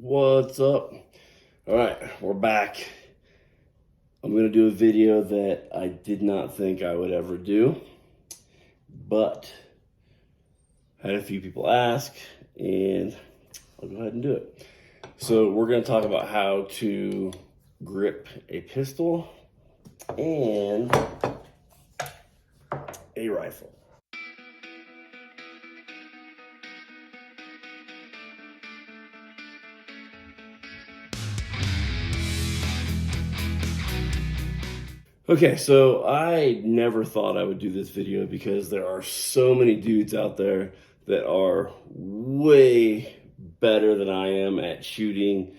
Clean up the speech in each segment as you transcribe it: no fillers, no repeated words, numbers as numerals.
What's up? All right, we're back. I'm going to do a video that I did not think I would ever do, but I had a few people ask, and I'll go ahead and do it. So we're going to talk about how to grip a pistol and a rifle. Okay, so I never thought I would do this video because there are so many dudes out there that are way better than I am at shooting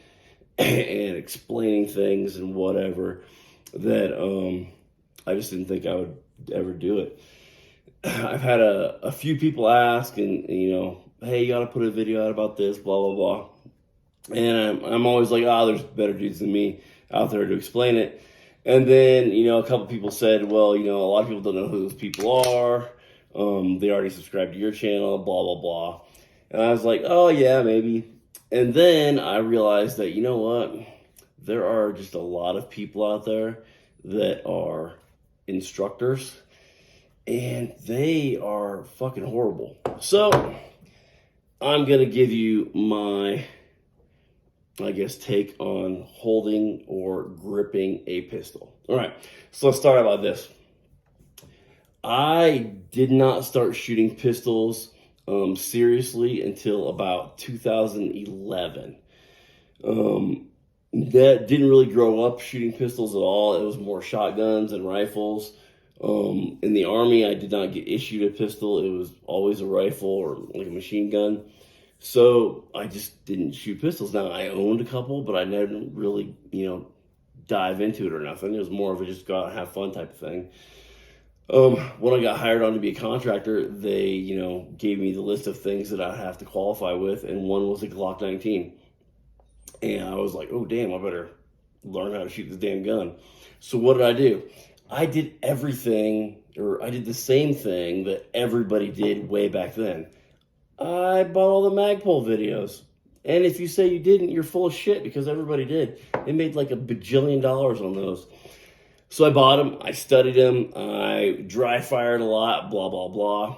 and explaining things and whatever that I just didn't think I would ever do it. I've had a few people ask and hey, you gotta put a video out about this, blah, blah, blah. And I'm always like, there's better dudes than me out there to explain it. And then, a couple people said, well, a lot of people don't know who those people are. They already subscribed to your channel, blah, blah, blah. And I was like, oh, yeah, maybe. And then I realized that, what? There are just a lot of people out there that are instructors, and they are fucking horrible. So I'm going to give you my take on holding or gripping a pistol. All right, so let's start out like this. I did not start shooting pistols seriously until about 2011. That didn't really grow up shooting pistols at all. It was more shotguns and rifles. In the Army, I did not get issued a pistol. It was always a rifle or like a machine gun. So I just didn't shoot pistols. Now, I owned a couple, but I never really, dive into it or nothing. It was more of a just go out and have fun type of thing. When I got hired on to be a contractor, they, gave me the list of things that I have to qualify with, and one was a Glock 19. And I was like, oh, damn, I better learn how to shoot this damn gun. So what did I do? I did everything, or I did the same thing that everybody did way back then. I bought all the Magpul videos. And if you say you didn't, you're full of shit because everybody did. They made like $1 bajillion on those. So I bought them, I studied them, I dry fired a lot, blah, blah, blah.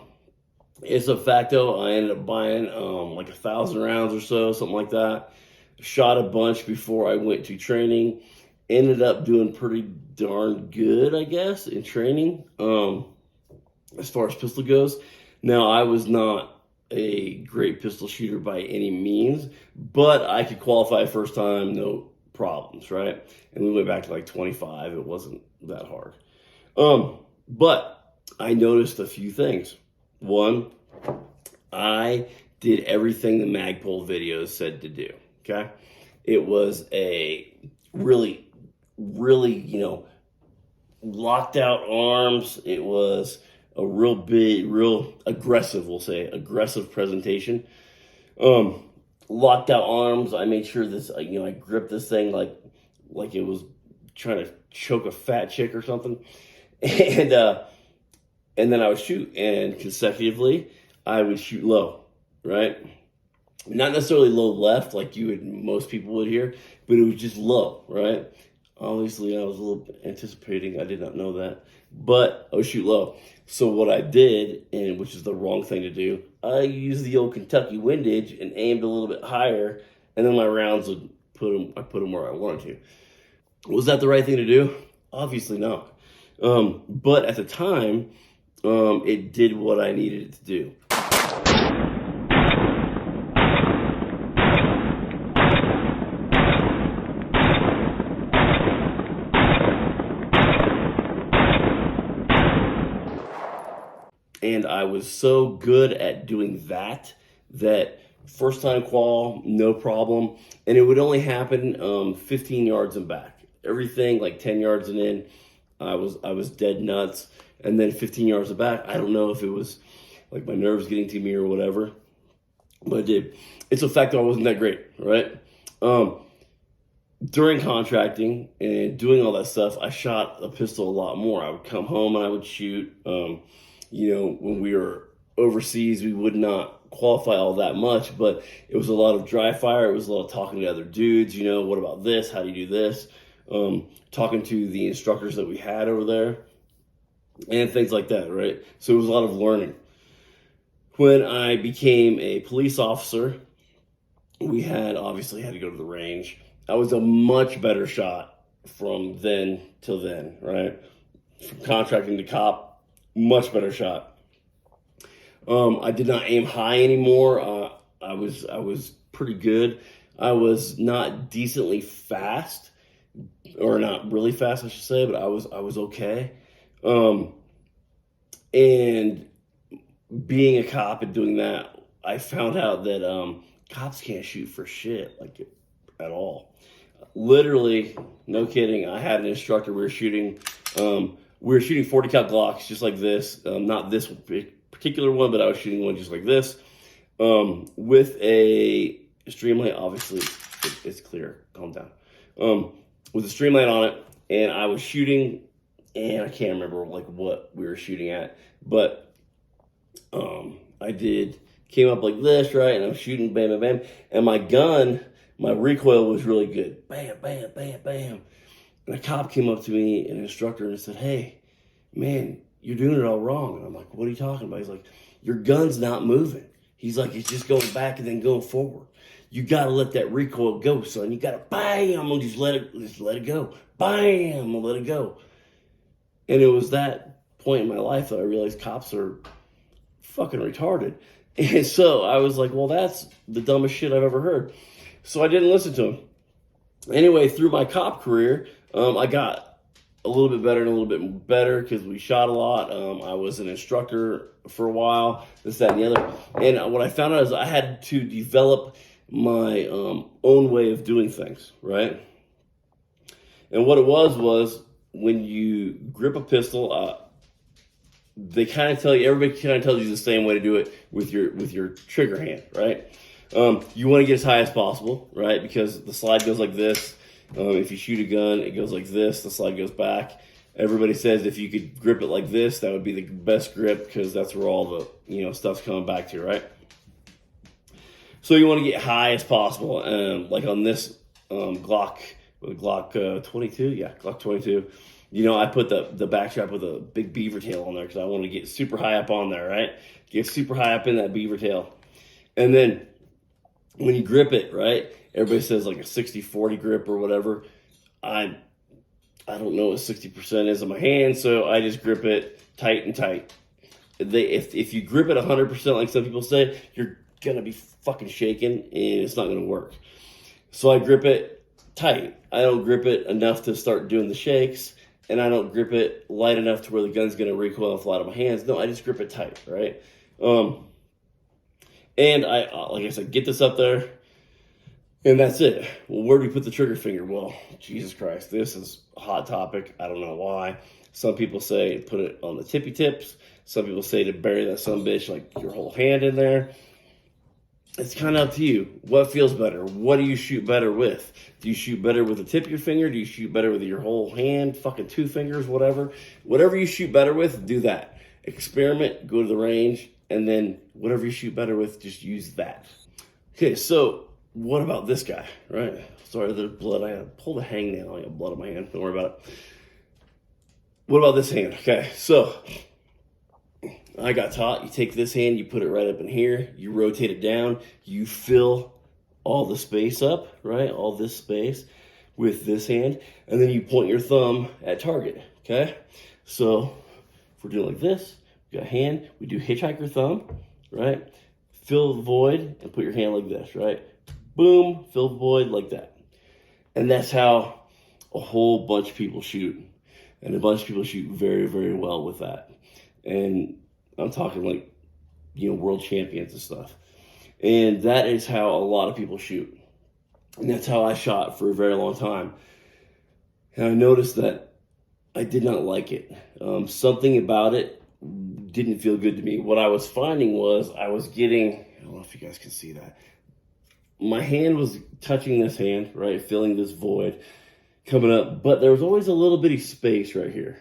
It's a fact though, I ended up buying like 1,000 rounds or so, something like that. Shot a bunch before I went to training. Ended up doing pretty darn good, I guess, in training as far as pistol goes. Now, I was not a great pistol shooter by any means, but I could qualify first time, no problems, right? And we went back to like 25. It wasn't that hard. But I noticed a few things. One, I did everything the Magpul videos said to do, okay? It was a really, locked out arms. It was a real big, real aggressive, we'll say, aggressive presentation. Locked out arms. I made sure this, I gripped this thing like it was trying to choke a fat chick or something. And then I would shoot, and consecutively, I would shoot low, right? Not necessarily low left like most people would hear, but it was just low, right? Obviously, I was a little anticipating. I did not know that, but I would shoot low. So what I did, and which is the wrong thing to do, I used the old Kentucky windage and aimed a little bit higher, and then my rounds would I put them where I wanted to. Was that the right thing to do? Obviously not. But at the time, it did what I needed it to do. And I was so good at doing that first time qual, no problem. And it would only happen 15 yards and back. Everything like 10 yards and in, I was dead nuts. And then 15 yards and back, I don't know if it was like my nerves getting to me or whatever, but I did. It's a fact that I wasn't that great, right? During contracting and doing all that stuff, I shot a pistol a lot more. I would come home and I would shoot. When we were overseas, we would not qualify all that much, but it was a lot of dry fire. It was a lot of talking to other dudes, you know, what about this? How do you do this? Talking to the instructors that we had over there and things like that, right? So it was a lot of learning. When I became a police officer, we obviously had to go to the range. I was a much better shot from then till then, right? From contracting to cop, much better shot. I did not aim high anymore. I was pretty good. I was not decently fast, or not really fast, I should say, but I was okay. And being a cop and doing that, I found out that cops can't shoot for shit, like, at all. Literally, no kidding. I had an instructor. We were shooting 40 cal Glocks, just like this. Not this particular one, but I was shooting one just like this, with a Streamlight. Obviously, it's clear. Calm down. With a Streamlight on it, and I was shooting, and I can't remember like what we were shooting at, but came up like this, right? And I'm shooting, bam, bam, bam. And my gun, my recoil was really good. Bam, bam, bam, bam. And a cop came up to me, an instructor, and said, "Hey, man, you're doing it all wrong." And I'm like, "What are you talking about?" He's like, "Your gun's not moving." He's like, "It's just going back and then going forward. You got to let that recoil go, son. You got to bam, and just let it go. Bam, and let it go." And it was that point in my life that I realized cops are fucking retarded. And so I was like, well, that's the dumbest shit I've ever heard. So I didn't listen to him. Anyway, through my cop career, I got a little bit better and a little bit better because we shot a lot. I was an instructor for a while, this, that, and the other. And what I found out is I had to develop my own way of doing things, right? And what it was when you grip a pistol, they kind of tell you, everybody kind of tells you the same way to do it with your trigger hand, right? You want to get as high as possible, right? Because the slide goes like this. If you shoot a gun, it goes like this. The slide goes back. Everybody says if you could grip it like this, that would be the best grip because that's where all the stuff's coming back to, right? So you want to get high as possible. Like on this Glock 22, yeah, Glock 22. I put the back strap with a big beaver tail on there because I want to get super high up on there, right? Get super high up in that beaver tail. And then when you grip it, right, everybody says like a 60-40 grip or whatever. I don't know what 60% is on my hand, so I just grip it tight and tight. If you grip it 100%, like some people say, you're going to be fucking shaking and it's not going to work. So I grip it tight. I don't grip it enough to start doing the shakes. And I don't grip it light enough to where the gun's going to recoil and fly out of my hands. No, I just grip it tight, right? And I, like I said, get this up there, and that's it. Well, where do we put the trigger finger? Well, Jesus Christ, this is a hot topic. I don't know why. Some people say put it on the tippy tips. Some people say to bury that sumbitch, like your whole hand in there. It's kind of up to you. What feels better? What do you shoot better with? Do you shoot better with the tip of your finger? Do you shoot better with your whole hand? Fucking 2 fingers, whatever. Whatever you shoot better with, do that. Experiment, go to the range, and then whatever you shoot better with, just use that. Okay, so what about this guy, right? Sorry, there's blood. I pulled a hangnail. I got blood on my hand. Don't worry about it. What about this hand? Okay, so I got taught, you take this hand, you put it right up in here, you rotate it down, you fill all the space up, right? All this space with this hand, and then you point your thumb at target, okay? So if we're doing like this, we got a hand, we do hitchhiker thumb, right? Fill the void and put your hand like this, right? Boom, fill the void like that. And that's how a whole bunch of people shoot. And a bunch of people shoot very, very well with that. And I'm talking like, world champions and stuff. And that is how a lot of people shoot. And that's how I shot for a very long time. And I noticed that I did not like it. Something about it didn't feel good to me. What I was finding was I was getting, I don't know if you guys can see that. My hand was touching this hand, right? Filling this void coming up. But there was always a little bitty space right here.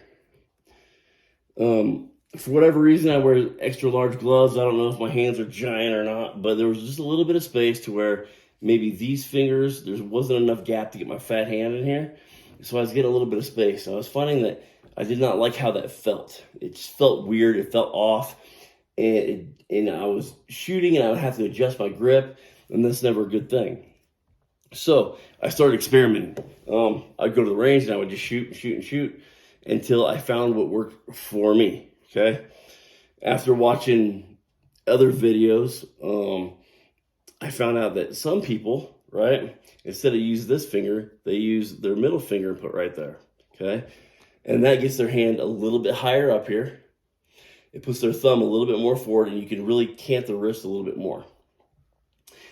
For whatever reason, I wear extra large gloves. I don't know if my hands are giant or not, but there was just a little bit of space to where maybe these fingers, there wasn't enough gap to get my fat hand in here. So I was getting a little bit of space. I was finding that I did not like how that felt. It just felt weird. It felt off. And I was shooting and I would have to adjust my grip, and that's never a good thing. So I started experimenting. I'd go to the range and I would just shoot and shoot and shoot until I found what worked for me. Okay. After watching other videos, I found out that some people, right, instead of use this finger, they use their middle finger and put right there. Okay. And that gets their hand a little bit higher up here. It puts their thumb a little bit more forward, and you can really cant the wrist a little bit more.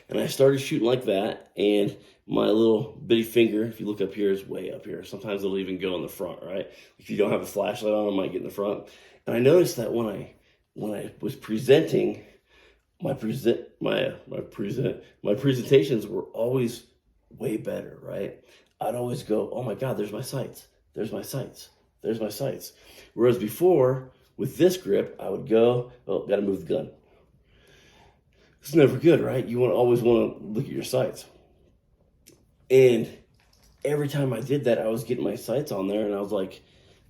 And I started shooting like that, and my little bitty finger, if you look up here, is way up here. Sometimes it'll even go in the front, right? If you don't have a flashlight on, it might get in the front. And I noticed that when I was presenting, my presentations were always way better, right? I'd always go, oh my God, there's my sights. There's my sights. There's my sights. Whereas before, with this grip, I would go, oh, got to move the gun. It's never good, right? You always want to look at your sights. And every time I did that, I was getting my sights on there, and I was like,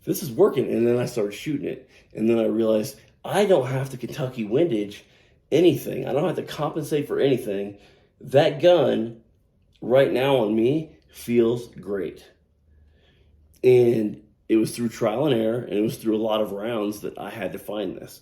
this is working. And then I started shooting it. And then I realized I don't have to Kentucky windage anything. I don't have to compensate for anything. That gun right now on me feels great. And it was through trial and error, and it was through a lot of rounds that I had to find this.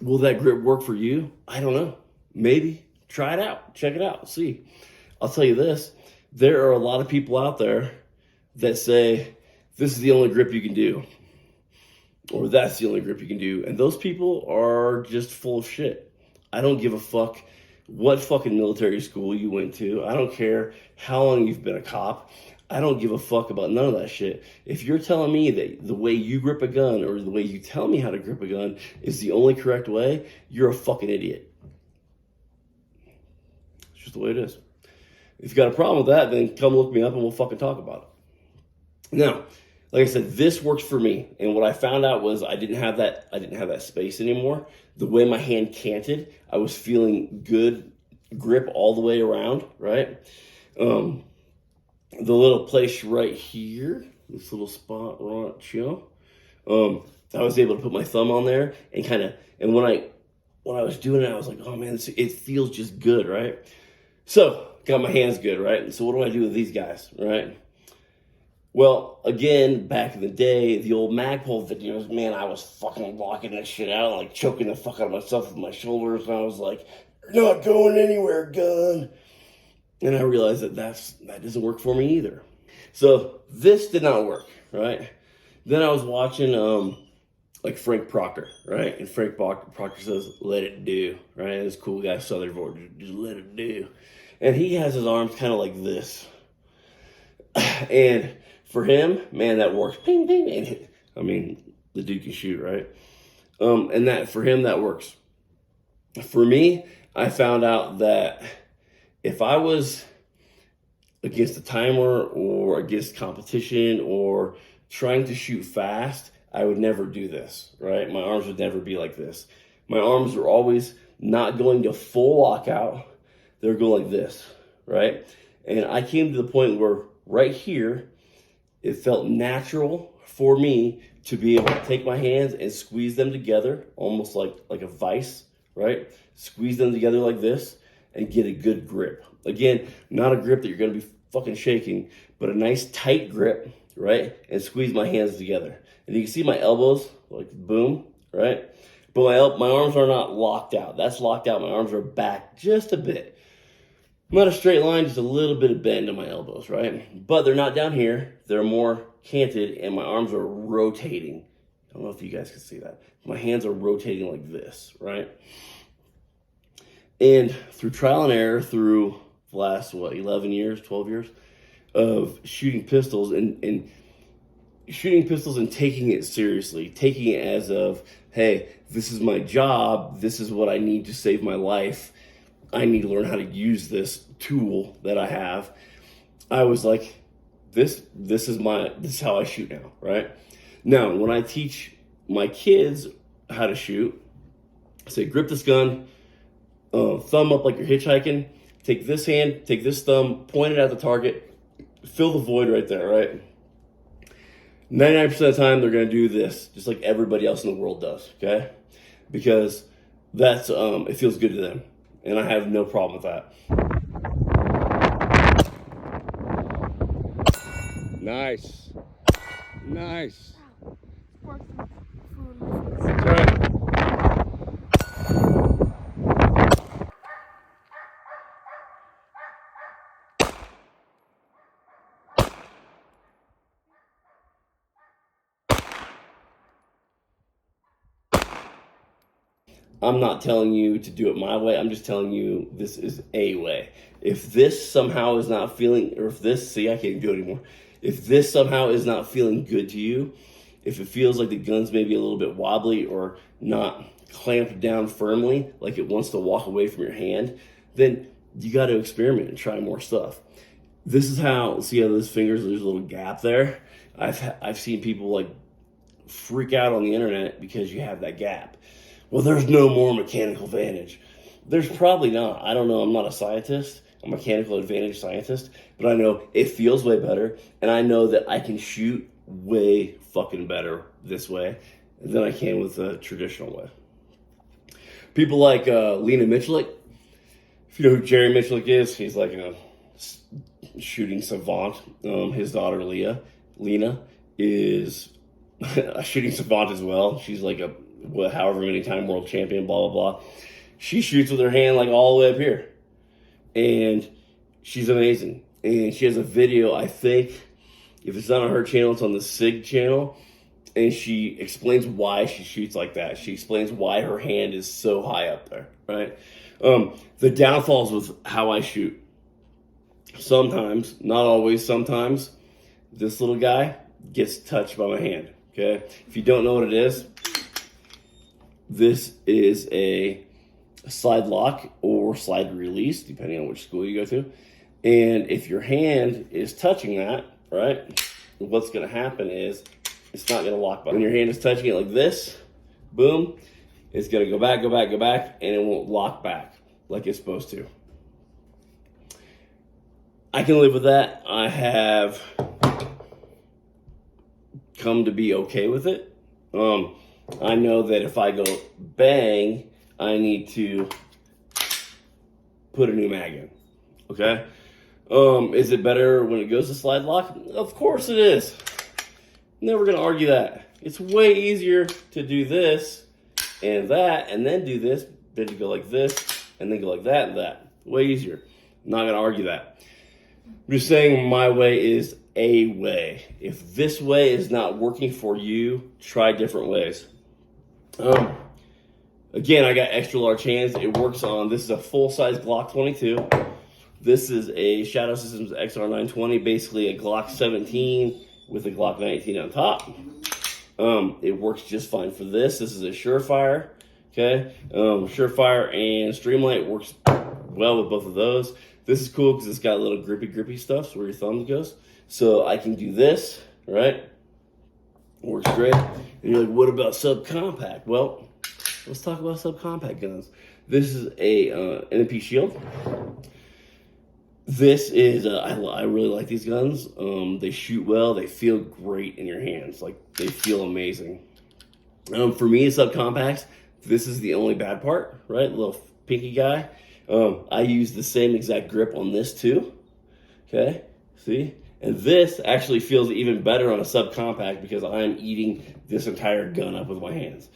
Will that grip work for you? I don't know. Maybe. Try it out. Check it out. See. I'll tell you this. There are a lot of people out there that say, this is the only grip you can do. Or that's the only grip you can do. And those people are just full of shit. I don't give a fuck what fucking military school you went to. I don't care how long you've been a cop. I don't give a fuck about none of that shit. If you're telling me that the way you grip a gun or the way you tell me how to grip a gun is the only correct way, you're a fucking idiot. It's just the way it is. If you got a problem with that, then come look me up and we'll fucking talk about it. Now, like I said, this works for me. And what I found out was I didn't have that space anymore. The way my hand canted, I was feeling good grip all the way around, right? The little place right here, this little spot right here, I was able to put my thumb on there and when I was doing it, I was like, oh man, it feels just good, right? So, got my hands good, right? And so what do I do with these guys, right? Well, again, back in the day, the old Magpul videos, man, I was fucking locking that shit out, like choking the fuck out of myself with my shoulders, and I was like, you're not going anywhere, gun. And I realized that doesn't work for me either. So this did not work, right? Then I was watching like Frank Proctor, right? And Frank Proctor says, let it do, right? And this cool guy, Southern voice, just let it do. And he has his arms kind of like this. And for him, man, that works. Ping, ping, and I mean, the dude can shoot, right? And that for him, that works. For me, I found out that if I was against a timer or against competition or trying to shoot fast, I would never do this, right? My arms would never be like this. My arms are always not going to full lockout. They're going like this, right? And I came to the point where right here, it felt natural for me to be able to take my hands and squeeze them together, almost like a vice, right? Squeeze them together like this and get a good grip. Again, not a grip that you're going to be fucking shaking, but a nice tight grip, right? And squeeze my hands together. And you can see my elbows, like boom, right? But my arms are not locked out. That's locked out. My arms are back just a bit. Not a straight line, just a little bit of bend in my elbows, right? But they're not down here. They're more canted, and my arms are rotating. I don't know if you guys can see that. My hands are rotating like this, right? And through trial and error, through the last, 11 years, 12 years of shooting pistols and shooting pistols and taking it seriously, taking it as of, hey, this is my job, this is what I need to save my life, I need to learn how to use this tool that I have. I was like, this is how I shoot now, right? Now, when I teach my kids how to shoot, I say, grip this gun, thumb up like you're hitchhiking, take this hand, take this thumb, point it at the target, fill the void right there, right? 99% of the time, they're going to do this, just like everybody else in the world does, okay? Because that's, it feels good to them. And I have no problem with that. Nice. Nice. That's right. I'm not telling you to do it my way. I'm just telling you this is a way. If this somehow is not feeling, or if this, see, I can't do it anymore. If this somehow is not feeling good to you, if it feels like the gun's maybe a little bit wobbly or not clamped down firmly, like it wants to walk away from your hand, then you got to experiment and try more stuff. This is how, see how those fingers, there's a little gap there? I've seen people like freak out on the internet because you have that gap. Well, there's no more mechanical advantage. There's probably not. I don't know. I'm not a scientist, a mechanical advantage scientist, but I know it feels way better, and I know that I can shoot way fucking better this way than I can with the traditional way. People like Lena Michalik. If you know who Jerry Michalik is, he's like a shooting savant. His daughter Lena is a shooting savant as well. She's like a however many time world champion, blah, blah, blah. She shoots with her hand like all the way up here. And she's amazing. And she has a video, I think, if it's not on her channel, it's on the SIG channel. And she explains why she shoots like that. She explains why her hand is so high up there, right? The downfalls with how I shoot. Sometimes, not always, sometimes, this little guy gets touched by my hand, okay? If you don't know what it is, this is a slide lock or slide release, depending on which school you go to. And if your hand is touching that, right, what's going to happen is it's not going to lock back. When your hand is touching it like this, boom, it's going to go back, and it won't lock back like it's supposed to. I can live with that. I have come to be okay with it. I know that if I go bang, I need to put a new mag in, okay? Is it better when it goes to slide lock? Of course it is. Never gonna argue that. It's way easier to do this and that and then do this than to go like this and then go like that and that. Way easier. Not gonna argue that. I'm just saying my way is a way. If this way is not working for you, try different ways. Again, I got extra large hands. It works on, this is a full-size Glock 22. This is a Shadow Systems XR920, basically a Glock 17 with a Glock 19 on top. It works just fine for this. This is a Surefire, okay? Surefire and Streamlight works well with both of those. This is cool because it's got a little grippy stuff, so where your thumb goes. So I can do this, right? Works great. And you're like, what about subcompact? Well, let's talk about subcompact guns. This is a NMP Shield. This is, I really like these guns. They shoot well. They feel great in your hands. Like, they feel amazing. For me, subcompacts, this is the only bad part, right? Little pinky guy. I use the same exact grip on this too. Okay, see? And this actually feels even better on a subcompact because I'm eating this entire gun up with my hands.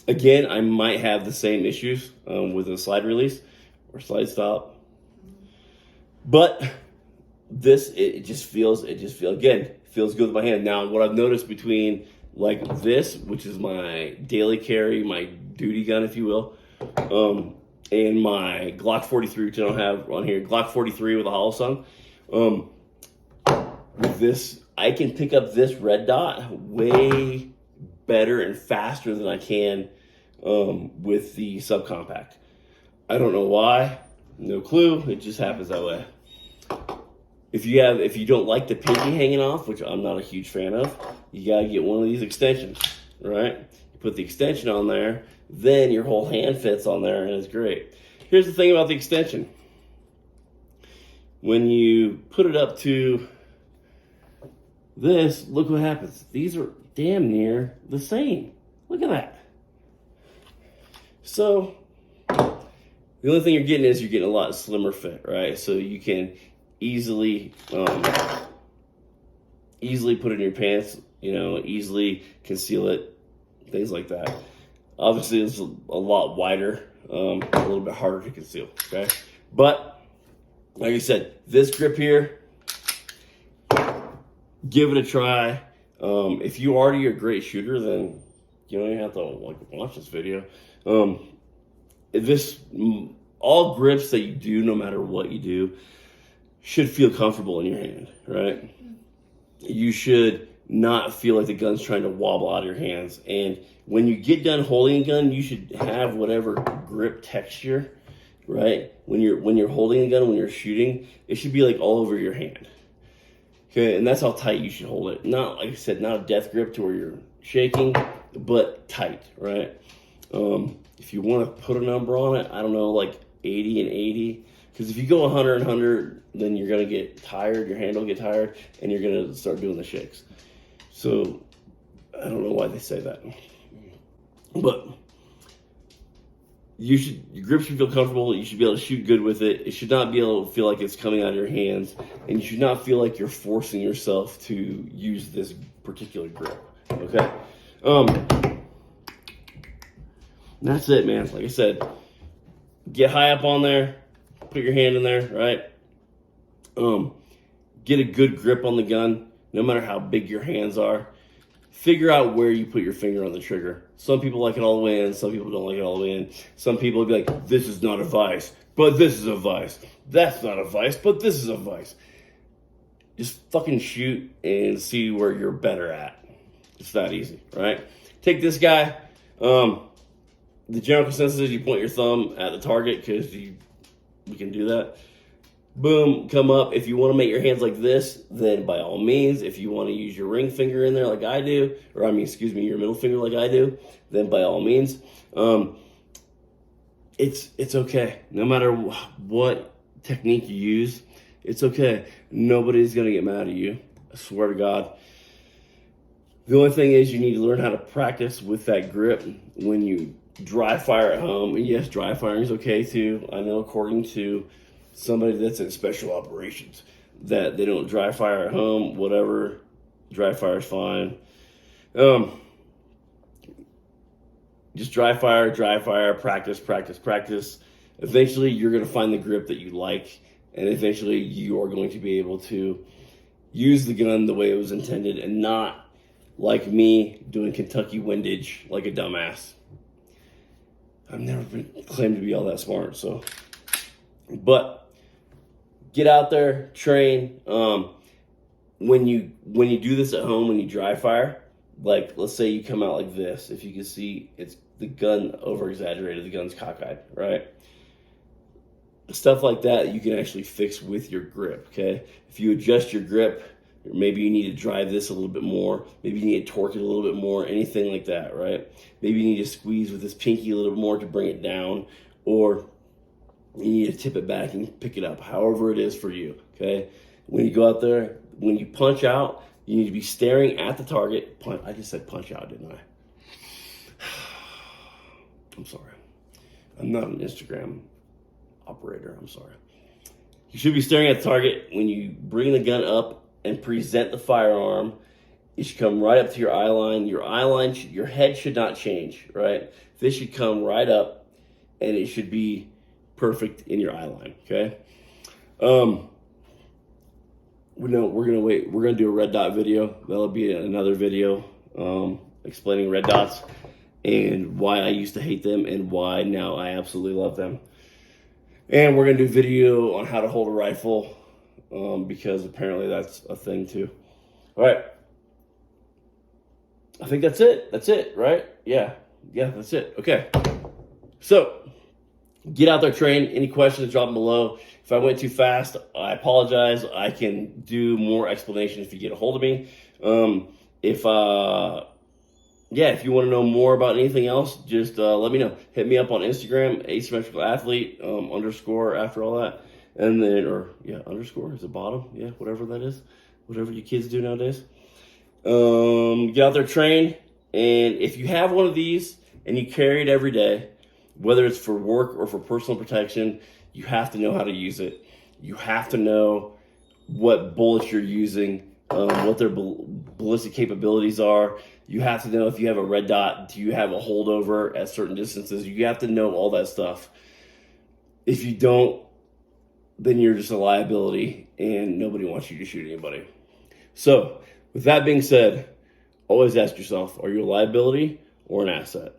Again, I might have the same issues with a slide release or slide stop. But this, it just feels good with my hand. Now, what I've noticed between like this, which is my daily carry, my duty gun, if you will, and my Glock 43, which I don't have on here, Glock 43 with a hollow slung. With this I can pick up this red dot way better and faster than I can with the subcompact. I don't know why, no clue. It just happens that way. If you don't like the pinky hanging off, which I'm not a huge fan of, you gotta get one of these extensions, right? You put the extension on there, then your whole hand fits on there, and it's great. Here's the thing about the extension. When you put it up to this, look what happens. These are damn near the same. Look at that. So the only thing you're getting is you're getting a lot slimmer fit, right? So you can easily easily put it in your pants, easily conceal it, things like that. Obviously, it's a lot wider, a little bit harder to conceal, okay? But like I said, this grip here, give it a try. If you already are a great shooter, then you don't even have to watch this video. All grips that you do, no matter what you do, should feel comfortable in your hand, right? You should not feel like the gun's trying to wobble out of your hands. And when you get done holding a gun, you should have whatever grip texture, right? When you're holding a gun, when you're shooting, it should be like all over your hand. Okay, and that's how tight you should hold it. Not, like I said, not a death grip to where you're shaking, but tight, right? If you want to put a number on it, I don't know, like 80 and 80. Because if you go 100 and 100, then you're going to get tired, your hand will get tired, and you're going to start doing the shakes. So, I don't know why they say that. But your grip should feel comfortable. You should be able to shoot good with it. It should not be able to feel like it's coming out of your hands. And you should not feel like you're forcing yourself to use this particular grip. Okay? That's it, man. Like I said, get high up on there. Put your hand in there, right? Get a good grip on the gun, no matter how big your hands are. Figure out where you put your finger on the trigger. Some people like it all the way in. Some people don't like it all the way in. Some people will be like, this is not a vice, but this is a vice. That's not a vice, but this is a vice. Just fucking shoot and see where you're better at. It's that easy, right? Take this guy. The general consensus is you point your thumb at the target because we can do that. Boom, come up. If you want to make your hands like this, then by all means. If you want to use your ring finger in there like I do, or your middle finger like I do, then by all means. It's okay. No matter what technique you use, it's okay. Nobody's going to get mad at you. I swear to God. The only thing is you need to learn how to practice with that grip when you dry fire at home. And yes, dry firing is okay too. I know according to somebody that's in special operations that they don't dry fire at home, whatever. Dry fire is fine. Just dry fire, practice. Eventually you're going to find the grip that you like, and eventually you are going to be able to use the gun the way it was intended and not like me doing Kentucky windage like a dumbass. I've never been claimed to be all that smart, so. But get out there, train. When you do this at home, when you dry fire, like let's say you come out like this. If you can see, it's the gun over exaggerated. The gun's cockeyed, right? Stuff like that you can actually fix with your grip. Okay, if you adjust your grip, maybe you need to drive this a little bit more. Maybe you need to torque it a little bit more. Anything like that, right? Maybe you need to squeeze with this pinky a little bit more to bring it down, or you need to tip it back and pick it up, however it is for you, okay? When you go out there, when you punch out, you need to be staring at the target. I just said punch out, didn't I? I'm sorry. I'm not an Instagram operator. I'm sorry. You should be staring at the target. When you bring the gun up and present the firearm, it should come right up to your eye line. Your head should not change, right? This should come right up, and it should be perfect in your eye line, okay? We're gonna do a red dot video. That'll be another video explaining red dots and why I used to hate them and why now I absolutely love them. And we're gonna do a video on how to hold a rifle because apparently that's a thing too. All right. I think that's it. That's it, right? Yeah. Yeah, that's it. Okay. So get out there, train. Any questions, drop them below. If I went too fast, I apologize. I can do more explanation if you get a hold of me. If you want to know more about anything else, just let me know. Hit me up on Instagram, asymmetrical athlete underscore after all that, and then underscore is the bottom, whatever that is, whatever you kids do nowadays. Get out there, train, and if you have one of these and you carry it every day, whether it's for work or for personal protection, you have to know how to use it. You have to know what bullets you're using, what their ballistic capabilities are. You have to know if you have a red dot, do you have a holdover at certain distances? You have to know all that stuff. If you don't, then you're just a liability and nobody wants you to shoot anybody. So with that being said, always ask yourself, are you a liability or an asset?